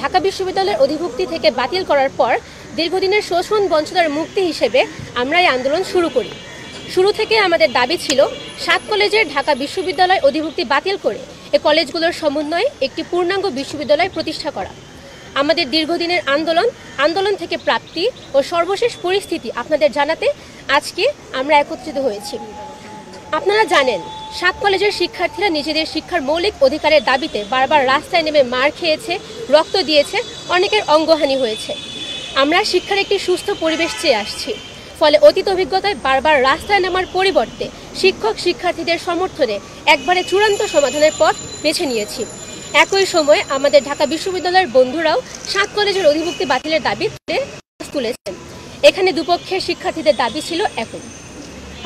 ঢাকা বিশ্ববিদ্যালয়ের অধিভুক্তি থেকে বাতিল করার পর দীর্ঘদিনের শোষণ বঞ্চনার মুক্তি হিসেবে আমরা এই আন্দোলন শুরু করি। শুরু থেকে আমাদের দাবি ছিল 7 কলেজের ঢাকা বিশ্ববিদ্যালয় অধিভুক্তি বাতিল করে এই কলেজগুলোর সমন্বয়ে একটি পূর্ণাঙ্গ বিশ্ববিদ্যালয় প্রতিষ্ঠা করা। আমাদের দীর্ঘদিনের আন্দোলন থেকে প্রাপ্তি ও সর্বশেষ পরিস্থিতি আপনাদের জানাতে আজকে আমরা একত্রিত হয়েছি। আপনারা জানেন 7 কলেজের শিক্ষার্থীরা নিজেদের শিক্ষার মৌলিক অধিকারের দাবিতে বারবার রাস্তায় নেমে মার খেয়েছে, রক্ত দিয়েছে, অনেকের অঙ্গহানি হয়েছে। আমরা শিক্ষার একটি সুস্থ পরিবেশ চেয়ে আসছি। ফলে অতীত অভিজ্ঞতায় বারবার রাস্তায় নামার পরিবর্তে শিক্ষক শিক্ষার্থীদের সমর্থনে একবারে চূড়ান্ত সমাধানের পথ বেছে নিয়েছি। একই সময়ে আমাদের ঢাকা বিশ্ববিদ্যালয়ের বন্ধুরাও 7 কলেজের অধিভুক্তি বাতিলের দাবি তুলেছেন। এখানে দুপক্ষের শিক্ষার্থীদের দাবি ছিল একই।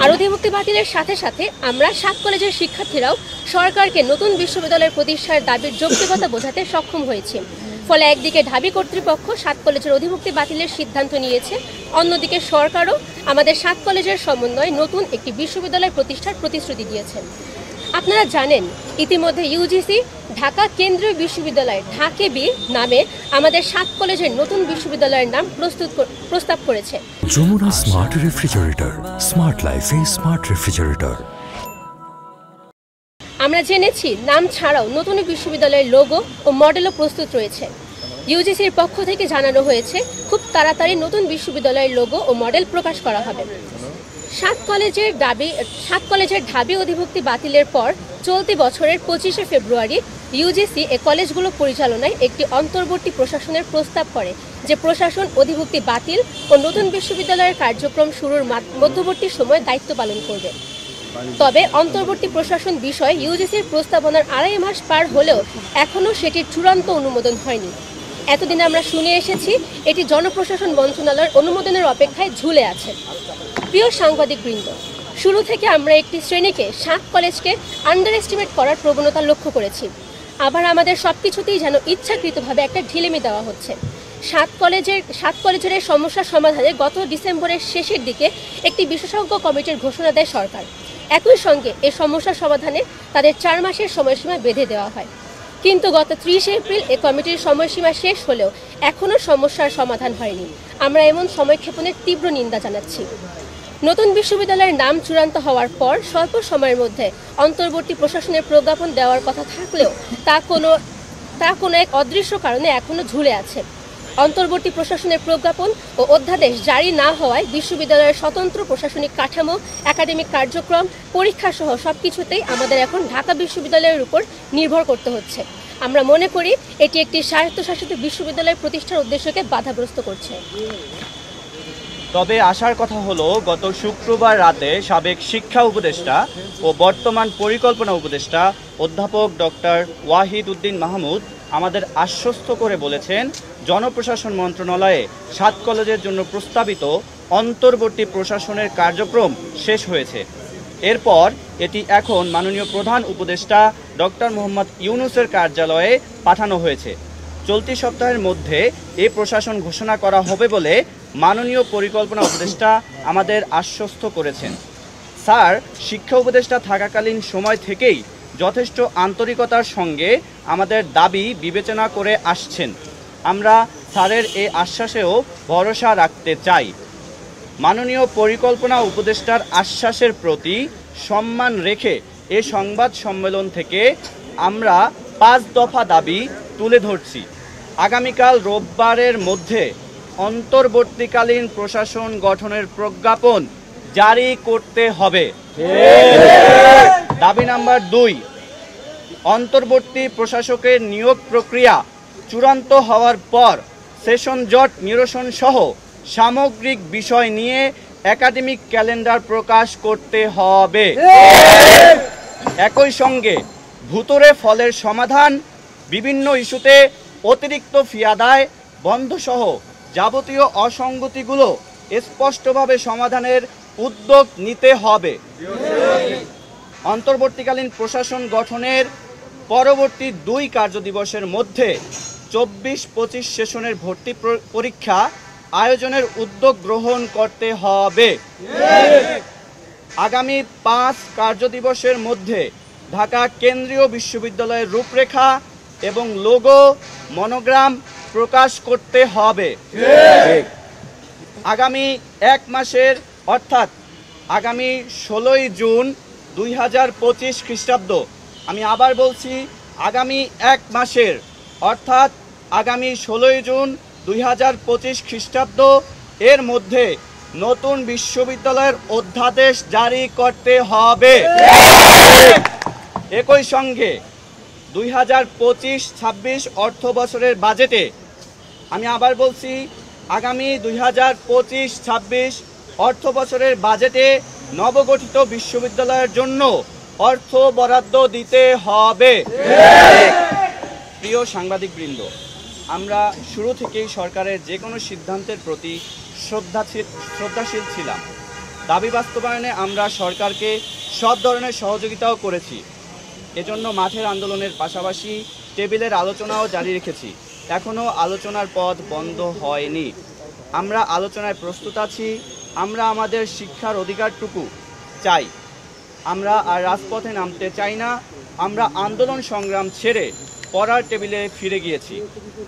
আর অধিভুক্তি বাতিলের সাথে সাথে আমরা 7 কলেজের শিক্ষার্থীরাও সরকারকে নতুন বিশ্ববিদ্যালয় প্রতিষ্ঠার দাবির যৌক্তিকতা বোঝাতে সক্ষম হয়েছে। ফলে একদিকে ঢাবি কর্তৃপক্ষ 7 কলেজের অধিভুক্তি বাতিলের সিদ্ধান্ত নিয়েছে, অন্যদিকে সরকারও আমাদের 7 কলেজের সমন্বয়ে নতুন একটি বিশ্ববিদ্যালয় প্রতিষ্ঠার প্রতিশ্রুতি দিয়েছেন। আপনারা জানেন ইতিমধ্যে ইউজিসি ঢাকা কেন্দ্রীয় বিশ্ববিদ্যালয় ঢাকেবি নামে আমাদের 7 কলেজের নতুন বিশ্ববিদ্যালয়ের নাম প্রস্তাব করেছে। যমুনা স্মার্ট রেফ্রিজারেটর, স্মার্ট লাইফে স্মার্ট রেফ্রিজারেটর। আমরা জেনেছি নাম ছাড়াও নতুন বিশ্ববিদ্যালয়ের লোগো ও মডেলও প্রস্তুত রয়েছে। ইউজিসির পক্ষ থেকে জানানো হয়েছে খুব তাড়াতাড়ি নতুন বিশ্ববিদ্যালয়ের লোগো ও মডেল প্রকাশ করা হবে। 7 কলেজের ঢাবি অধিভুক্তি বাতিলের পর চলতি বছরের 25শে ফেব্রুয়ারি ইউজিসি এ কলেজগুলো পরিচালনায় একটি অন্তর্বর্তী প্রশাসনের প্রস্তাব করে, যে প্রশাসন অধিভুক্তি বাতিল ও নতুন বিশ্ববিদ্যালয়ের কার্যক্রম শুরুর মধ্যবর্তী সময়ে দায়িত্ব পালন করবে। তবে অন্তর্বর্তী প্রশাসন বিষয়ে ইউজিসির প্রস্তাবনার 2.5 মাস পার হলেও এখনও সেটির চূড়ান্ত অনুমোদন হয়নি। এতদিন আমরা শুনে এসেছি এটি জনপ্রশাসন মন্ত্রণালয়ের অনুমোদনের অপেক্ষায় ঝুলে আছে। প্রিয় সাংবাদিকবৃন্দ, শুরু থেকে আমরা একটি শ্রেণীকে 7 কলেজকে আন্ডার এস্টিমেট করার প্রবণতা লক্ষ্য করেছি। আবার আমাদের সবকিছুতেই যেন ইচ্ছাকৃতভাবে একটা ঢিলেমি দেওয়া হচ্ছে। 7 কলেজের এই সমস্যার সমাধানে গত ডিসেম্বরের শেষের দিকে একটি বিশেষজ্ঞ কমিটির ঘোষণা দেয় সরকার। একই সঙ্গে এই সমস্যার সমাধানে তাদের 4 মাসের সময়সীমা বেঁধে দেওয়া হয়। কিন্তু গত 30 এপ্রিল এই কমিটির সময়সীমা শেষ হলেও এখনও সমস্যার সমাধান হয়নি। আমরা এমন সময়ক্ষেপণের তীব্র নিন্দা জানাচ্ছি। নতুন বিশ্ববিদ্যালয়ের নাম চূড়ান্ত হওয়ার পর স্বল্প সময়ের মধ্যে অন্তর্বর্তী প্রশাসনের প্রজ্ঞাপন দেওয়ার কথা থাকলেও তা কোনো এক অদৃশ্য কারণে এখনও ঝুলে আছে। অন্তর্বর্তী প্রশাসনের প্রজ্ঞাপন ও অধ্যাদেশ জারি না হওয়ায় বিশ্ববিদ্যালয়ের স্বতন্ত্র প্রশাসনিক কাঠামো, একাডেমিক কার্যক্রম, পরীক্ষা সহ সবকিছুতেই আমাদের এখন ঢাকা বিশ্ববিদ্যালয়ের উপর নির্ভর করতে হচ্ছে। আমরা মনে করি এটি একটি স্বায়ত্তশাসিত বিশ্ববিদ্যালয় প্রতিষ্ঠার উদ্দেশ্যকে বাধাগ্রস্ত করছে। তবে আসার কথা হলো, গত শুক্রবার রাতে সাবেক শিক্ষা উপদেষ্টা ও বর্তমান পরিকল্পনা উপদেষ্টা অধ্যাপক ডক্টর ওয়াহিদ উদ্দিন মাহমুদ আমাদের আশ্বস্ত করে বলেছেন, জনপ্রশাসন মন্ত্রণালয়ে 7 কলেজের জন্য প্রস্তাবিত অন্তর্বর্তী প্রশাসনের কার্যক্রম শেষ হয়েছে। এরপর এটি এখন মাননীয় প্রধান উপদেষ্টা ডক্টর মোহাম্মদ ইউনূসের কার্যালয়ে পাঠানো হয়েছে। চলতি সপ্তাহের মধ্যে এ প্রশাসন ঘোষণা করা হবে বলে মাননীয় পরিকল্পনা উপদেষ্টা আমাদের আশ্বস্ত করেছেন। স্যার শিক্ষা উপদেষ্টা থাকাকালীন সময় থেকেই যথেষ্ট আন্তরিকতার সঙ্গে আমাদের দাবি বিবেচনা করে আসছেন। আমরা স্যারের এই আশ্বাসেও ভরসা রাখতে চাই। মাননীয় পরিকল্পনা উপদেষ্টার আশ্বাসের প্রতি সম্মান রেখে এ সংবাদ সম্মেলন থেকে আমরা 5 দফা দাবি তুলে ধরছি। আগামীকাল রোববারের মধ্যে অন্তর্বর্তীকালীন প্রশাসন গঠনের প্রজ্ঞাপন জারি করতে হবে। দাবি নাম্বার 2, অন্তর্বর্তী প্রশাসকের নিয়োগ প্রক্রিয়া চূড়ান্ত হওয়ার পর সেশন জট নিরসন সহ সামগ্রিক বিষয় নিয়ে একাডেমিক ক্যালেন্ডার প্রকাশ করতে হবে। একই সঙ্গে ভুতুড়ে ফলের সমাধান, বিভিন্ন ইস্যুতে অতিরিক্ত ফি আদায় বন্ধ সহ যাবতীয় অসঙ্গতিগুলো স্পষ্টভাবে সমাধানের উদ্যোগ নিতে হবে। অন্তর্বর্তীকালীন প্রশাসন গঠনের পরবর্তী 2 কার্যদিবসের মধ্যে 24-25 সেশনের ভর্তি পরীক্ষা আয়োজনের উদ্যোগ গ্রহণ করতে হবে। আগামী 5 কার্যদিবসের মধ্যে ঢাকা কেন্দ্রীয় বিশ্ববিদ্যালয়ের রূপরেখা এবং লোগো, মনোগ্রাম প্রকাশ করতে হবে। আগামী 1 মাসের অর্থাৎ আগামী 16ই জুন 2025 খ্রিস্টাব্দ, আমি আবার বলছি আগামী 1 মাসের অর্থাৎ আগামী 16ই জুন 2025 খ্রিস্টাব্দ এর মধ্যে নতুন বিশ্ববিদ্যালয়ের অধ্যাদেশ জারি করতে হবে। একই সঙ্গে 2025-26 অর্থ বছরের বাজেটে, আমি আবার বলছি আগামী 2025-26 অর্থ বছরের বাজেটে নবগঠিত বিশ্ববিদ্যালয়ের জন্য অর্থ বরাদ্দ দিতে হবে। প্রিয় সাংবাদিকবৃন্দ, আমরা শুরু থেকেই সরকারের যে কোনো সিদ্ধান্তের প্রতি শ্রদ্ধাশীল ছিলাম। দাবি বাস্তবায়নে আমরা সরকারকে সব ধরনের সহযোগিতাও করেছি। এজন্য মাঠের আন্দোলনের পাশাপাশি টেবিলের আলোচনাও জারি রেখেছি। এখনও আলোচনার পথ বন্ধ হয়নি। আমরা আলোচনায় প্রস্তুত আছি। আমরা আমাদের শিক্ষার অধিকারটুকু চাই। আমরা আর রাজপথে নামতে চাই না। আমরা আন্দোলন সংগ্রাম ছেড়ে পড়ার টেবিলে ফিরে গিয়েছি।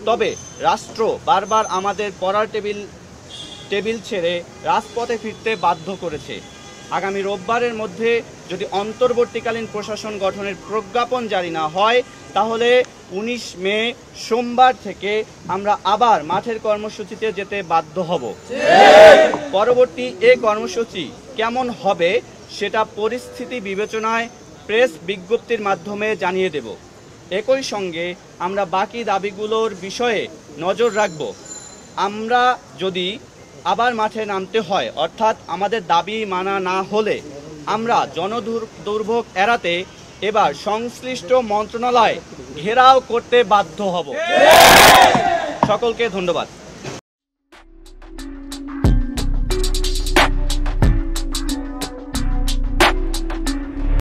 তবে রাষ্ট্র বারবার আমাদের পড়ার টেবিল ছেড়ে রাজপথে ফিরতে বাধ্য করেছে। আগামী রোববারের মধ্যে যদি অন্তর্বর্তীকালীন প্রশাসন গঠনের প্রজ্ঞাপন জারি না হয়, তাহলে 19 মে সোমবার থেকে আমরা আবার মাঠের কর্মসূচিতে যেতে বাধ্য হব। পরবর্তী এই কর্মসূচি কেমন হবে সেটা পরিস্থিতি বিবেচনায় প্রেস বিজ্ঞপ্তির মাধ্যমে জানিয়ে দেব। একই সঙ্গে আমরা বাকি দাবিগুলোর বিষয়ে নজর রাখব। আমরা যদি আবার মাঠে নামতে হয়, অর্থাৎ আমাদের দাবি মানা না হলে আমরা জনদুর্ভোগ এড়াতে এবার সংশ্লিষ্ট মন্ত্রণালয় ঘেরাও করতে বাধ্য হব। সকলকে ধন্যবাদ।